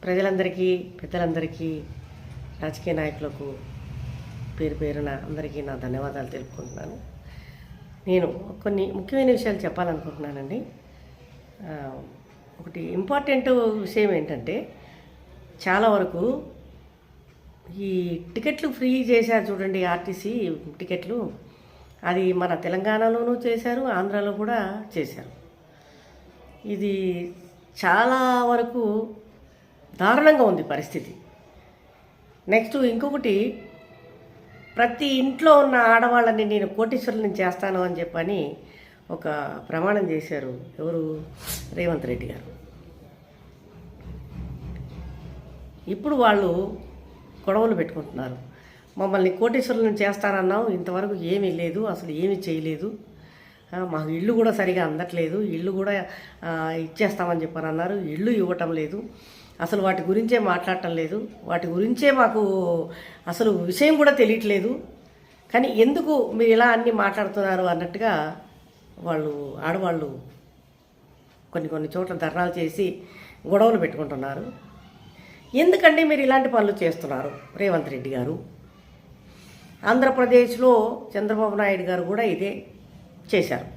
ప్రజలందరికీ, పెద్దలందరికీ, రాజకీయ నాయకులకు పేరు పేరున అందరికీ నా ధన్యవాదాలు తెలుపుకుంటున్నాను. నేను కొన్ని ముఖ్యమైన విషయాలు చెప్పాలనుకుంటున్నానండి. ఒకటి ఇంపార్టెంట్ విషయం ఏంటంటే, చాలా వరకు ఈ టికెట్లు ఫ్రీ చేశారు చూడండి, ఆర్టీసీ టికెట్లు. అది మన తెలంగాణలోనూ చేశారు, ఆంధ్రాలో కూడా చేశారు. ఇది చాలా వరకు దారుణంగా ఉంది పరిస్థితి. నెక్స్ట్ ఇంకొకటి, ప్రతి ఇంట్లో ఉన్న ఆడవాళ్ళని నేను కోటీశ్వరులను చేస్తాను అని చెప్పని ఒక ప్రమాణం చేశారు. ఎవరు? రేవంత్ రెడ్డి గారు. ఇప్పుడు వాళ్ళు గొడవలు పెట్టుకుంటున్నారు. మమ్మల్ని కోటీశ్వరులను చేస్తానన్నావు, ఇంతవరకు ఏమీ లేదు, అసలు ఏమీ చేయలేదు, మాకు ఇల్లు కూడా సరిగా అందట్లేదు, ఇల్లు కూడా ఇచ్చేస్తామని చెప్పని అన్నారు, ఇల్లు ఇవ్వటం లేదు, అసలు వాటి గురించే మాట్లాడటం లేదు, వాటి గురించే మాకు అసలు విషయం కూడా తెలియట్లేదు, కానీ ఎందుకు మీరు ఇలా అన్నీ మాట్లాడుతున్నారు అన్నట్టుగా ఆడవాళ్ళు కొన్ని చోట్ల ధర్నాలు చేసి గొడవలు పెట్టుకుంటున్నారు. ఎందుకంటే మీరు ఇలాంటి పనులు చేస్తున్నారు? రేవంత్ రెడ్డి గారు, ఆంధ్రప్రదేశ్లో చంద్రబాబు నాయుడు గారు కూడా ఇదే చేశారు.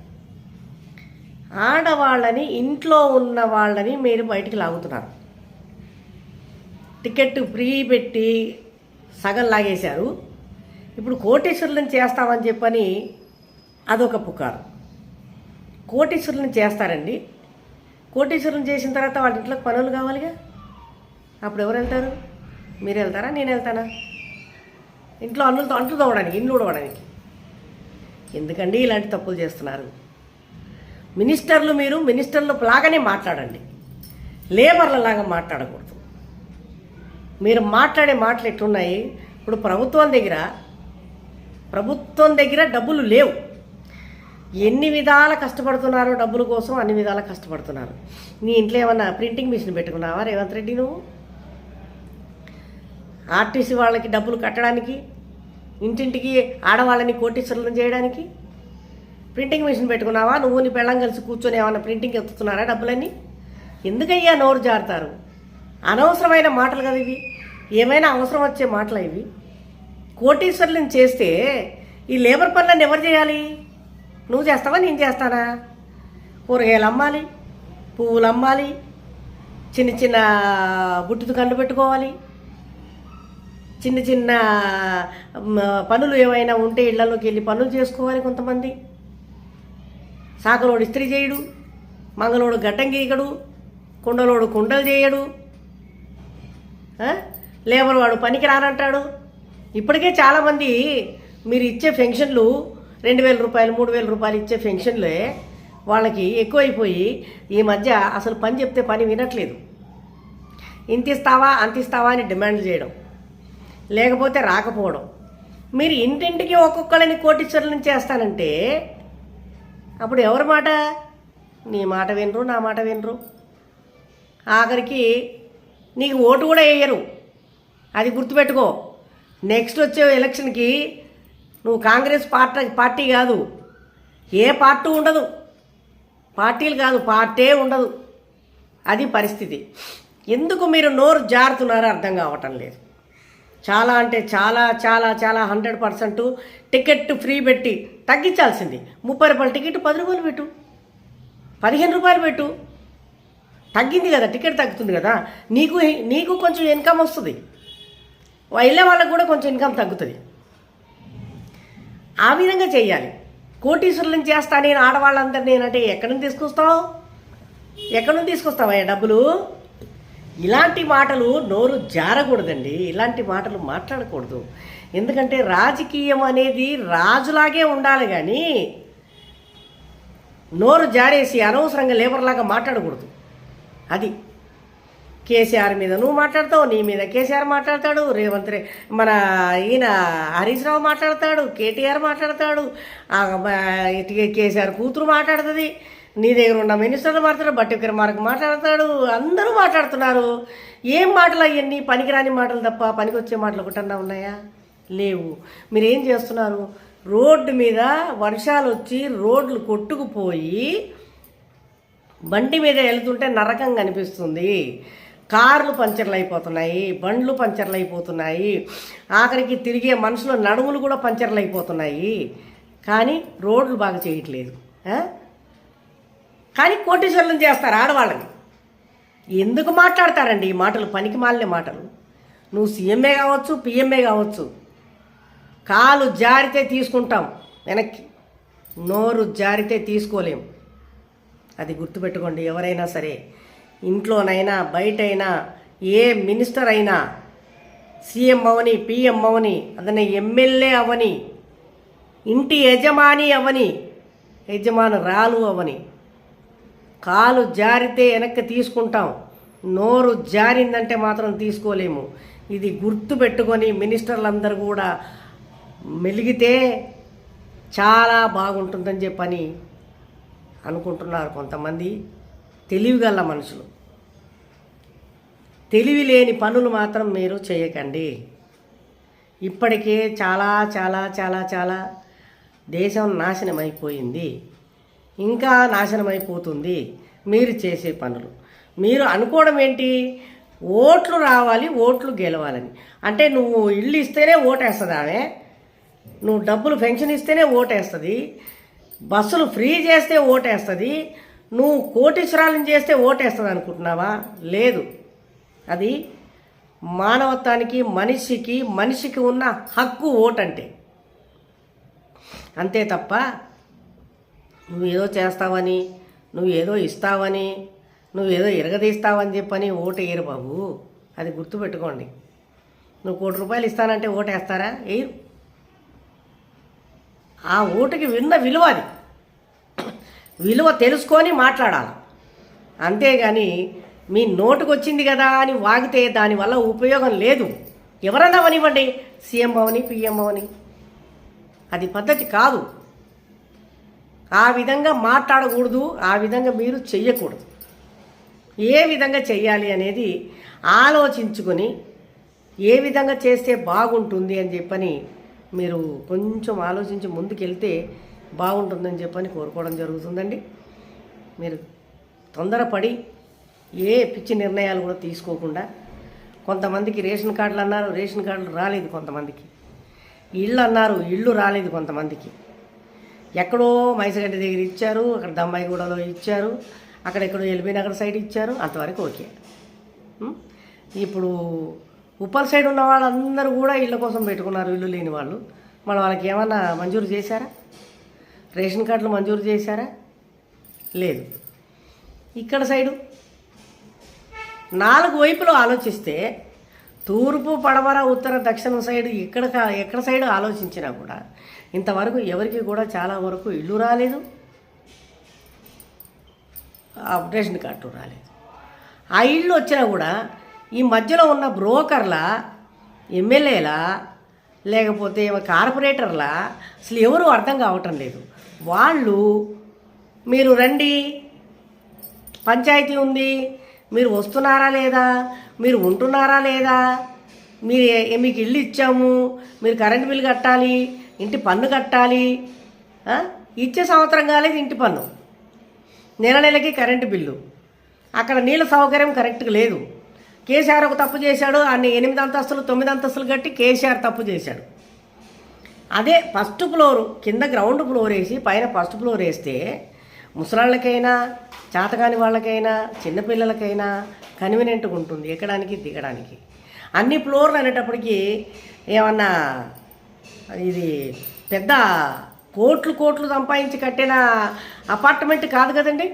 ఆడవాళ్ళని, ఇంట్లో ఉన్న వాళ్ళని మీరు బయటికి లాగుతున్నారు. టికెట్ ఫ్రీ పెట్టి సగం లాగేశారు. ఇప్పుడు కోటీశ్వరులను చేస్తామని చెప్పని అదొక పుకారు. కోటీశ్వరులను చేస్తారండి. కోటీశ్వరులను చేసిన తర్వాత వాళ్ళ ఇంట్లోకి పనులు కావాలిగా. అప్పుడు ఎవరు వెళ్తారు? మీరు వెళ్తారా? నేను వెళ్తానా? ఇంట్లో అంట్లు తవ్వడానికి, ఇల్లు ఉడవడానికి. ఎందుకండి ఇలాంటి తప్పులు చేస్తున్నారు? మినిస్టర్లు, మీరు మినిస్టర్లు లాగానే మాట్లాడండి, లేబర్ల లాగా మాట్లాడకూడదు. మీరు మాట్లాడే మాటలు ఎట్లున్నాయి? ఇప్పుడు ప్రభుత్వం దగ్గర డబ్బులు లేవు. ఎన్ని విధాల కష్టపడుతున్నారో డబ్బుల కోసం, అన్ని విధాల కష్టపడుతున్నారు. నీ ఇంట్లో ఏమన్నా ప్రింటింగ్ మిషన్ పెట్టుకున్నావా రేవంత్ రెడ్డి? నువ్వు ఆర్టీసీ వాళ్ళకి డబ్బులు కట్టడానికి, ఇంటింటికి ఆడవాళ్ళని కోటీశ్వరులను చేయడానికి ప్రింటింగ్ మిషన్ పెట్టుకున్నావా? నువ్వు నీ పెళ్ళం కలిసి కూర్చొని ఏమన్నా ప్రింటింగ్ ఎత్తుతున్నారా డబ్బులన్నీ? ఎందుకయ్యా నోరు జారుతారు? అనవసరమైన మాటలు కదా ఇవి. ఏమైనా అవసరం వచ్చే మాటలు ఇవి. కోటీశ్వరులను చేస్తే ఈ లేబర్ పనులను ఎవరు చేయాలి? నువ్వు చేస్తావా? నేను చేస్తానా? కూరగాయలు అమ్మాలి, పువ్వులు అమ్మాలి, చిన్న చిన్న బుట్టుతో కండు పెట్టుకోవాలి, చిన్న చిన్న పనులు ఏమైనా ఉంటే ఇళ్లలోకి వెళ్ళి పనులు చేసుకోవాలి. కొంతమంది సాకలోడు ఇస్త్రీ చేయడు, మంగళోడు గడ్డం గీయగడు, కుండలోడు కుండలు చేయడు, లేబర్ వాడు పనికి రానంటాడు. ఇప్పటికే చాలామంది మీరు ఇచ్చే పెన్షన్లు 2,000 రూపాయలు, 3,000 రూపాయలు ఇచ్చే పెన్షన్లే వాళ్ళకి ఎక్కువైపోయి ఈ మధ్య అసలు పని చెప్తే పని వినట్లేదు. ఇంత ఇస్తావా, అంత ఇస్తావా అని డిమాండ్లు చేయడం, లేకపోతే రాకపోవడం. మీరు ఇంటింటికి ఒక్కొక్కళ్ళని కోటీశ్వరులను చేస్తానంటే అప్పుడు ఎవరి మాట? నీ మాట వినరు, నా మాట వినరు. ఆఖరికి నీకు ఓటు కూడా వేయరు. అది గుర్తుపెట్టుకో. నెక్స్ట్ వచ్చే ఎలక్షన్కి నువ్వు కాంగ్రెస్ పార్టీ కాదు, ఏ పార్టీ ఉండదు, పార్టీలు కాదు, పార్టీ ఉండదు. అది పరిస్థితి. ఎందుకు మీరు నోరు జారుతున్నారో అర్థం కావటం లేదు. చాలా అంటే చాలా చాలా చాలా 100% టికెట్ ఫ్రీ పెట్టి తగ్గించాల్సింది. 30 రూపాయల టికెట్ 10 రూపాయలు పెట్టు, 15 రూపాయలు పెట్టు. తగ్గింది కదా, టికెట్ తగ్గుతుంది కదా, నీకు కొంచెం ఇన్కమ్ వస్తుంది, వెళ్ళే వాళ్ళకు కూడా కొంచెం ఇన్కమ్ తగ్గుతుంది. ఆ విధంగా చెయ్యాలి. కోటీశ్వరులను చేస్తా నేను ఆడవాళ్ళందరినీ అంటే ఎక్కడి నుంచి తీసుకొస్తావా డబ్బులు? ఇలాంటి మాటలు నోరు జారకూడదండి. ఇలాంటి మాటలు మాట్లాడకూడదు. ఎందుకంటే రాజకీయం అనేది రాజులాగే ఉండాలి, కానీ నోరు జారేసి అనవసరంగా లేబర్లాగా మాట్లాడకూడదు. అది కేసీఆర్ మీద నువ్వు మాట్లాడతావు, నీ మీద కేసీఆర్ మాట్లాడతాడు, మన ఈయన హరీష్ రావు మాట్లాడతాడు, కేటీఆర్ మాట్లాడతాడు, కేసీఆర్ కూతురు మాట్లాడుతుంది, నీ దగ్గర ఉన్న మినిస్టర్లు మాట్లాడతాడు, బట్టి విక్రమార్క మాట్లాడతాడు, అందరూ మాట్లాడుతున్నారు. ఏం మాటలు అవన్నీ? పనికిరాని మాటలు తప్ప పనికి వచ్చే మాటలు ఒకటన్నా ఉన్నాయా? లేవు. మీరేం చేస్తున్నారు? రోడ్డు మీద వర్షాలు వచ్చి రోడ్లు కొట్టుకుపోయి బండి మీద వెళ్తుంటే నరకంగా అనిపిస్తుంది. కార్లు పంచర్లు అయిపోతున్నాయి, బండ్లు పంచర్లు అయిపోతున్నాయి, ఆఖరికి తిరిగే మనుషుల నడుములు కూడా పంచర్లు అయిపోతున్నాయి. కానీ రోడ్లు బాగా చేయట్లేదు. కానీ కోటీశ్వరులను చేస్తారు ఆడవాళ్ళని. ఎందుకు మాట్లాడతారండి ఈ మాటలు? పనికి మాలిన మాటలు. నువ్వు సీఎంఏ కావచ్చు, పిఎంఏ కావచ్చు, కాలు జారితే తీసుకుంటాం వెనక్కి, నోరు జారితే తీసుకోలేం. అది గుర్తుపెట్టుకోండి. ఎవరైనా సరే, ఇంట్లోనైనా బయటైనా, ఏ మినిస్టర్ అయినా, సీఎం అవని, పిఎం అవని, అతని ఎమ్మెల్యే అవని, ఇంటి యజమాని అవని, యజమానురాలు అవని, కాలు జారితే వెనక్కి తీసుకుంటాం, నోరు జారిందంటే మాత్రం తీసుకోలేము. ఇది గుర్తు పెట్టుకొని మినిస్టర్లందరూ కూడా మెలిగితే చాలా బాగుంటుందని చెప్పని అనుకుంటున్నారు కొంతమంది తెలివిగల మనుషులు. తెలివి లేని పనులు మాత్రం మీరు చేయకండి. ఇప్పటికే చాలా చాలా చాలా చాలా దేశం నాశనం అయిపోయింది, ఇంకా నాశనం అయిపోతుంది మీరు చేసే పనులు. మీరు అనుకోవడం ఏంటి? ఓట్లు రావాలి, ఓట్లు గెలవాలని. అంటే నువ్వు ఇల్లు ఇస్తేనే ఓటేస్తుంది ఆమె, నువ్వు డబ్బులు పెన్షన్ ఇస్తేనే ఓటేస్తుంది, బస్సులు ఫ్రీ చేస్తే ఓటేస్తుంది, నువ్వు కోటీశ్వరాలను చేస్తే ఓటేస్తుంది అనుకుంటున్నావా? లేదు. అది మానవత్వానికి, మనిషికి ఉన్న హక్కు ఓటంటే. అంతే తప్ప నువ్వేదో చేస్తావని, నువ్వేదో ఇస్తావని, నువ్వేదో ఇరగదీస్తావని చెప్పని ఓటు వేయరు బాబు. అది గుర్తుపెట్టుకోండి. నువ్వు ₹1,00,00,000 ఇస్తానంటే ఓటు వేస్తారా? వేయరు. ఆ ఓటుకి విన్న విలువ, అది విలువ తెలుసుకొని మాట్లాడాలి. అంతేగాని మీ నోటుకు వచ్చింది కదా అని వాగితే దానివల్ల ఉపయోగం లేదు. ఎవరన్నా అవనివ్వండి, సీఎం అవని, పిఎం అవని, అది పద్ధతి కాదు. ఆ విధంగా మాట్లాడకూడదు, ఆ విధంగా మీరు చెయ్యకూడదు. ఏ విధంగా చెయ్యాలి అనేది ఆలోచించుకొని ఏ విధంగా చేస్తే బాగుంటుంది అని చెప్పని మీరు కొంచెం ఆలోచించి ముందుకెళ్తే బాగుంటుందని చెప్పని కోరుకోవడం జరుగుతుందండి. మీరు తొందరపడి ఏ పిచ్చి నిర్ణయాలు కూడా తీసుకోకుండా, కొంతమందికి రేషన్ కార్డులు అన్నారు, రేషన్ కార్డులు రాలేదు, కొంతమందికి ఇళ్ళు అన్నారు, ఇళ్ళు రాలేదు, కొంతమందికి ఎక్కడో మైసగడ్డ దగ్గర ఇచ్చారు, అక్కడ దమ్మాయిగూడలో ఇచ్చారు, అక్కడెక్కడో ఎల్బీ నగర్ సైడ్ ఇచ్చారు, అంతవరకు ఓకే. ఇప్పుడు ఉప్పల్ సైడ్ ఉన్న వాళ్ళందరూ కూడా ఇళ్ళ కోసం పెట్టుకున్నారు, ఇల్లు లేని వాళ్ళు. మన వాళ్ళకి ఏమన్నా మంజూరు చేశారా? రేషన్ కార్డులు మంజూరు చేశారా? లేదు. ఇక్కడ సైడు 4 వైపులు ఆలోచిస్తే, తూర్పు, పడమర, ఉత్తర, దక్షిణ సైడు ఎక్కడ సైడు ఆలోచించినా కూడా ఇంతవరకు ఎవరికి కూడా చాలా వరకు ఇల్లు రాలేదు, రేషన్ కార్డు రాలేదు. ఆ ఇల్లు వచ్చినా కూడా ఈ మధ్యలో ఉన్న బ్రోకర్ల, ఎమ్మెల్యేల, లేకపోతే కార్పొరేటర్ల అసలు ఎవరు అర్థం కావటం లేదు. వాళ్ళు మీరు రండి, పంచాయతీ ఉంది, మీరు వస్తున్నారా లేదా, మీరు ఉంటున్నారా లేదా, మీకు ఇల్లు ఇచ్చాము, మీరు కరెంటు బిల్లు కట్టాలి, ఇంటి పన్ను కట్టాలి, ఇచ్చే సంవత్సరం కాలేదు ఇంటి పన్ను, నెలకి కరెంటు బిల్లు, అక్కడ నీళ్ళ సౌకర్యం కరెక్ట్గా లేదు. కేసీఆర్ ఒక తప్పు చేశాడు, అన్ని 8 అంతస్తులు 9 అంతస్తులు కట్టి కేసీఆర్ తప్పు చేశాడు. అదే ఫస్ట్ ఫ్లోర్ కింద గ్రౌండ్ ఫ్లోర్ వేసి పైన ఫస్ట్ ఫ్లోర్ వేస్తే ముసలాళ్ళకైనా, చేతకాని వాళ్ళకైనా, చిన్నపిల్లలకైనా కన్వీనియంట్గా ఉంటుంది ఎక్కడానికి దిగడానికి. అన్ని ఫ్లోర్లు అనేటప్పటికీ ఏమన్నా ఇది పెద్ద కోట్లు సంపాదించి కట్టిన అపార్ట్మెంట్ కాదు కదండి.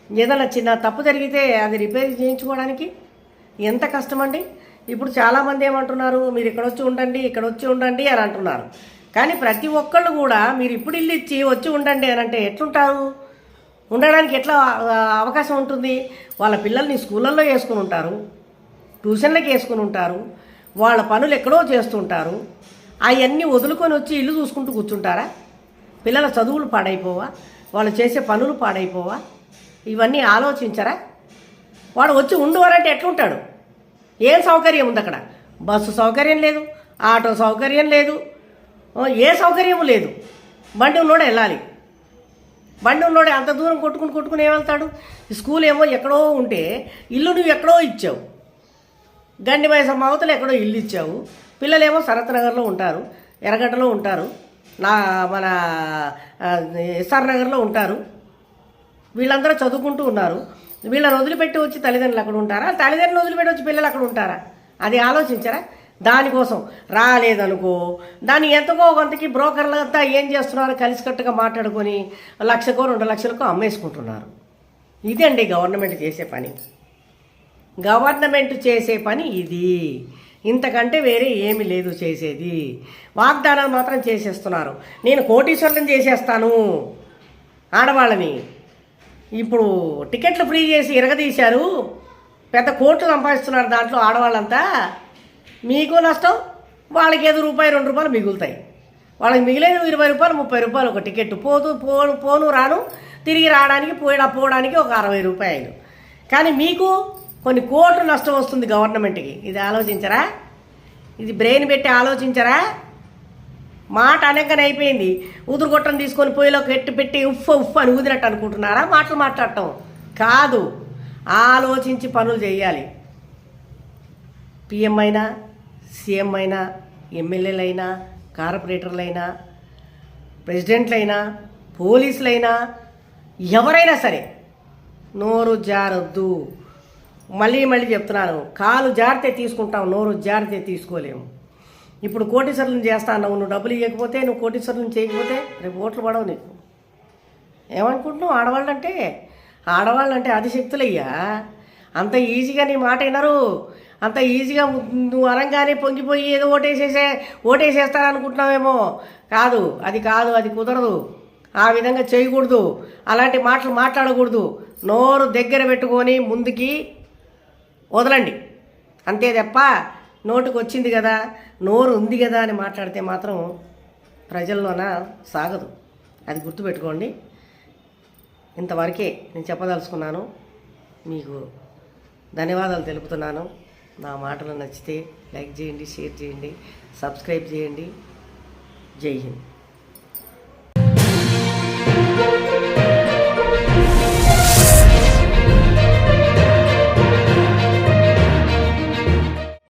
ఏదైనా చిన్న తప్పు జరిగితే అది రిపేర్ చేయించుకోవడానికి ఎంత కష్టమండి. ఇప్పుడు చాలామంది ఏమంటున్నారు, మీరు ఇక్కడ వచ్చి ఉండండి అని అంటున్నారు. కానీ ప్రతి ఒక్కళ్ళు కూడా మీరు ఇప్పుడు ఇల్లు ఇచ్చి వచ్చి ఉండండి అని అంటే ఎట్లుంటారు? ఉండడానికి ఎట్లా అవకాశం ఉంటుంది? వాళ్ళ పిల్లల్ని స్కూళ్ళల్లో వేసుకుని ఉంటారు, ట్యూషన్లకు వేసుకుని ఉంటారు, వాళ్ళ పనులు ఎక్కడో చేస్తుంటారు. అవన్నీ వదులుకొని వచ్చి ఇల్లు చూసుకుంటూ కూర్చుంటారా? పిల్లల చదువులు పాడైపోవా? వాళ్ళు చేసే పనులు పాడైపోవా? ఇవన్నీ ఆలోచించరా? వాడు వచ్చి ఉండవారంటే ఎట్లుంటాడు? ఏం సౌకర్యం ఉంది అక్కడ? బస్సు సౌకర్యం లేదు, ఆటో సౌకర్యం లేదు, ఏ సౌకర్యము లేదు. బండి ఉన్నోడే వెళ్ళాలి. బండి ఉన్నోడే అంత దూరం కొట్టుకుని ఏం వెళ్తాడు? స్కూల్ ఏమో ఎక్కడో ఉంటే ఇల్లు నువ్వు ఎక్కడో ఇచ్చావు, గండి మైసమ్మ అవతల ఎక్కడో ఇల్లు ఇచ్చావు. పిల్లలేమో శరత్ నగర్లో ఉంటారు, ఎర్రగడ్డలో ఉంటారు, మన ఎస్ఆర్ నగర్లో ఉంటారు. వీళ్ళందరూ చదువుకుంటూ ఉన్నారు. వీళ్ళని వదిలిపెట్టి వచ్చి తల్లిదండ్రులు అక్కడ ఉంటారా? తల్లిదండ్రులు వదిలిపెట్టి వచ్చి పిల్లలు అక్కడ ఉంటారా? అది ఆలోచించరా? దానికోసం రాలేదనుకో, దాన్ని ఎంతకో కొంతకి బ్రోకర్లంతా ఏం చేస్తున్నారు, కలిసికట్టుగా మాట్లాడుకొని 1,00,000కో 2,00,000కో అమ్మేసుకుంటున్నారు. ఇదండి గవర్నమెంట్ చేసే పని. గవర్నమెంట్ చేసే పని ఇది. ఇంతకంటే వేరే ఏమీ లేదు చేసేది. వాగ్దానాలు మాత్రం చేసేస్తున్నారు. నేను కోటీశ్వరులను చేసేస్తాను ఆడవాళ్ళని. ఇప్పుడు టికెట్లు ఫ్రీ చేసి ఇరగదీశారు, పెద్ద కోట్లు సంపాదిస్తున్నారు దాంట్లో ఆడవాళ్ళంతా. మీకు నష్టం, వాళ్ళకి ఏదో రూపాయి 2 రూపాయలు మిగులుతాయి. వాళ్ళకి మిగిలేదు 20 రూపాయలు 30 రూపాయలు ఒక టికెట్. పోను రాను తిరిగి రావడానికి పోవడానికి ఒక 60 రూపాయలు. కానీ మీకు కొన్ని కోట్లు నష్టం వస్తుంది గవర్నమెంట్కి. ఇది ఆలోచించరా? ఇది బ్రెయిన్ పెట్టి ఆలోచించరా? మాట అనగానే అయిపోయింది. ఉదురుగొట్టం తీసుకొని పొయ్యిలో పెట్టి ఉఫ్ అని ఊదినట్టు అనుకుంటున్నారా? మాటలు మాట్లాడటం కాదు, ఆలోచించి పనులు చేయాలి. పిఎం అయినా, సీఎం అయినా, ఎమ్మెల్యేలైనా, కార్పొరేటర్లైనా, ప్రెసిడెంట్లైనా, పోలీసులైనా, ఎవరైనా సరే నోరు జారొద్దు. మళ్ళీ చెప్తున్నాను, కాలు జారితే తీసుకుంటాం, నోరు జారితే తీసుకోలేము. ఇప్పుడు కోటీశ్వరులను చేస్తా అన్నావు, నువ్వు డబ్బులు ఇవ్వకపోతే, నువ్వు కోటీశ్వరులను చేయకపోతే రేపు ఓట్లు పడవు నీకు. ఏమనుకుంటున్నావు? ఆడవాళ్ళంటే ఆదిశక్తులయ్యా. అంత ఈజీగా నీ మాట వినరు. అంత ఈజీగా నువ్వు అనగానే పొంగిపోయి ఏదో ఓటేసేస్తారనుకుంటున్నావేమో. కాదు, అది కుదరదు. ఆ విధంగా చేయకూడదు. అలాంటి మాటలు మాట్లాడకూడదు. నోరు దగ్గర పెట్టుకొని ముందుకి వదలండి అంతే తప్ప, నోటుకు వచ్చింది కదా, నోరు ఉంది కదా అని మాట్లాడితే మాత్రం ప్రజల్లోన సాగదు. అది గుర్తుపెట్టుకోండి. ఇంతవరకే నేను చెప్పదలుచుకున్నాను. మీకు ధన్యవాదాలు తెలుపుతున్నాను. నా మాటలు నచ్చితే లైక్ చేయండి, షేర్ చేయండి, సబ్స్క్రైబ్ చేయండి. జై హింద్.